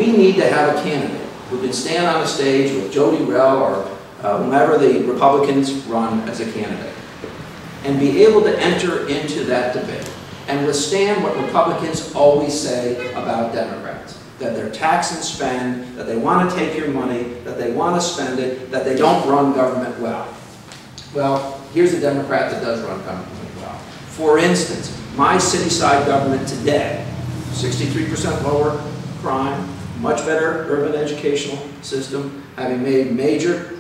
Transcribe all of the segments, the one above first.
we need to have a candidate who can stand on a stage with Jody Rell or whomever the Republicans run as a candidate and be able to enter into that debate and withstand what Republicans always say about Democrats. That they're tax and spend, that they want to take your money, that they want to spend it, that they don't run government well. Well, here's a Democrat that does run government well. For instance, my city-side government today, 63% lower crime, much better urban educational system, having made major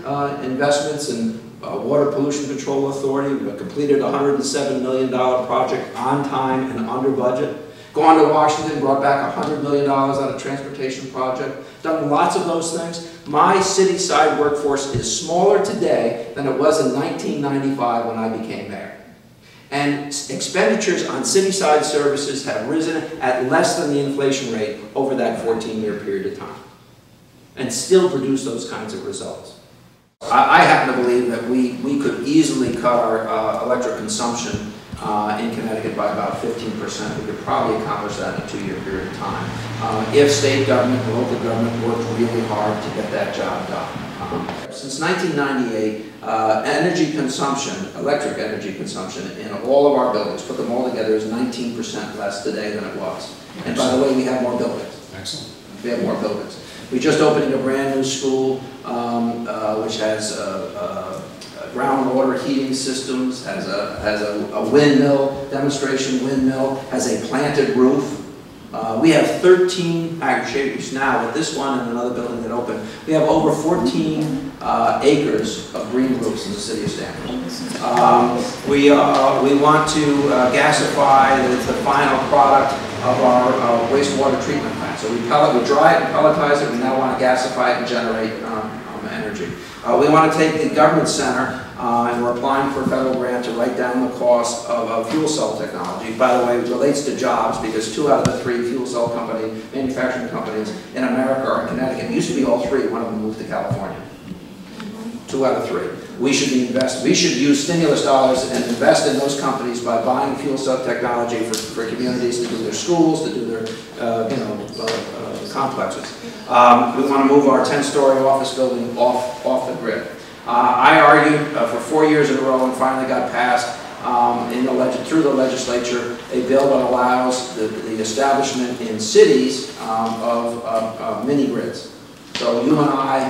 investments in Water Pollution Control Authority. We've completed a $107 million project on time and under budget. Gone to Washington, brought back $100 million out of transportation project, done lots of those things. My city-side workforce is smaller today than it was in 1995 when I became mayor. And expenditures on city-side services have risen at less than the inflation rate over that 14-year period of time, and still produce those kinds of results. I happen to believe that we could easily cut our electric consumption in Connecticut by about 15%. We could probably accomplish that in a 2-year period of time if state government and local government worked really hard to get that job done. Since 1998, energy consumption, electric energy consumption in all of our buildings, put them all together, is 19% less today than it was. And by the way, we have more buildings. Excellent. We have more buildings. We're just opening a brand new school which has groundwater heating systems, has a windmill, demonstration windmill, has a planted roof. We have 13 aggregators now with this one and another building that opened. We have over 14 acres of green roofs in the city of Stamford. We want to gasify the final product of our wastewater treatment plant. So we dry it and pelletize it. We now want to gasify it and generate energy. We want to take the government center and we're applying for a federal grant to write down the cost of fuel cell technology. By the way, it relates to jobs because 2 out of the 3 fuel cell manufacturing companies in America are in Connecticut. It used to be all 3. One of them moved to California. 2 out of 3. We should use stimulus dollars and invest in those companies by buying fuel cell technology for communities to do their schools, to do their complexes. We want to move our 10-story office building off the grid. I argued for 4 years in a row and finally got passed through the legislature a bill that allows the establishment in cities of mini grids. So you and I,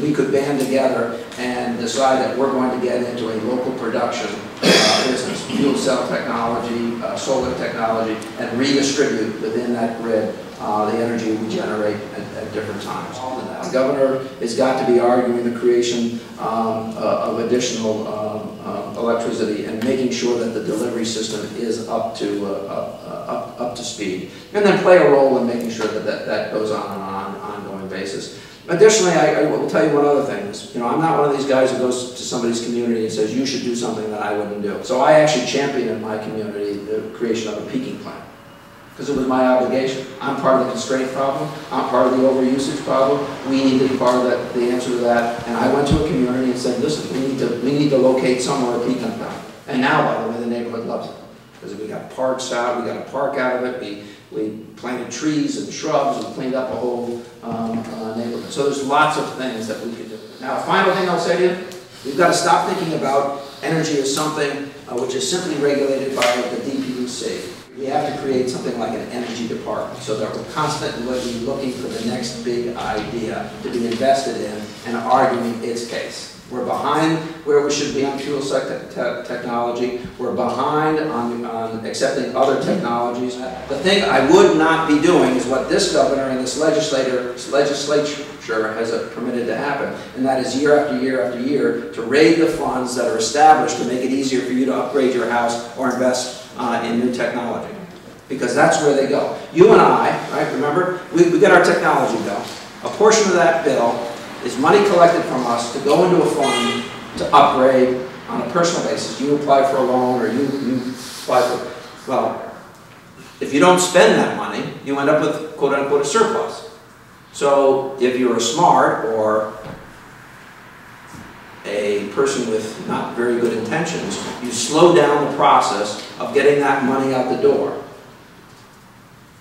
we could band together and decide that we're going to get into a local production business, fuel cell technology, solar technology, and redistribute within that grid the energy we generate at different times. The governor has got to be arguing the creation of additional electricity and making sure that the delivery system is up to speed, and then play a role in making sure that goes on an ongoing basis. Additionally, I will tell you one other thing. I'm not one of these guys who goes to somebody's community and says, you should do something that I wouldn't do. So I actually championed in my community the creation of a peaking plant, because it was my obligation. I'm part of the constraint problem. I'm part of the overusage problem. We need to be part of the answer to that. And I went to a community and said, listen, we need to locate somewhere a peaking plant. And now, by the way, the neighborhood loves it. Because we got parks out, we got a park out of it, we planted trees and shrubs, and cleaned up a whole neighborhood. So there's lots of things that we could do. Now, final thing I'll say to you, we've got to stop thinking about energy as something which is simply regulated by the DPUC. We have to create something like an energy department so that we're constantly looking for the next big idea to be invested in and arguing its case. We're behind where we should be on fuel cell technology. We're behind on accepting other technologies. The thing I would not be doing is what this governor and this legislature has permitted to happen, and that is year after year after year to raid the funds that are established to make it easier for you to upgrade your house or invest in new technology. Because that's where they go. You and I, right, remember, we get our technology bill. A portion of that bill is money collected from us to go into a fund to upgrade on a personal basis. You apply for a loan or you apply for, well, if you don't spend that money, you end up with quote unquote a surplus. So if you're a smart or a person with not very good intentions, you slow down the process of getting that money out the door.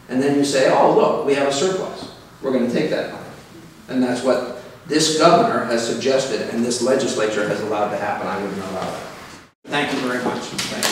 And then you say, oh look, we have a surplus. we're going to take that money. And that's what this governor has suggested and this legislature has allowed to happen. I wouldn't allow that. Thank you very much. Thank you.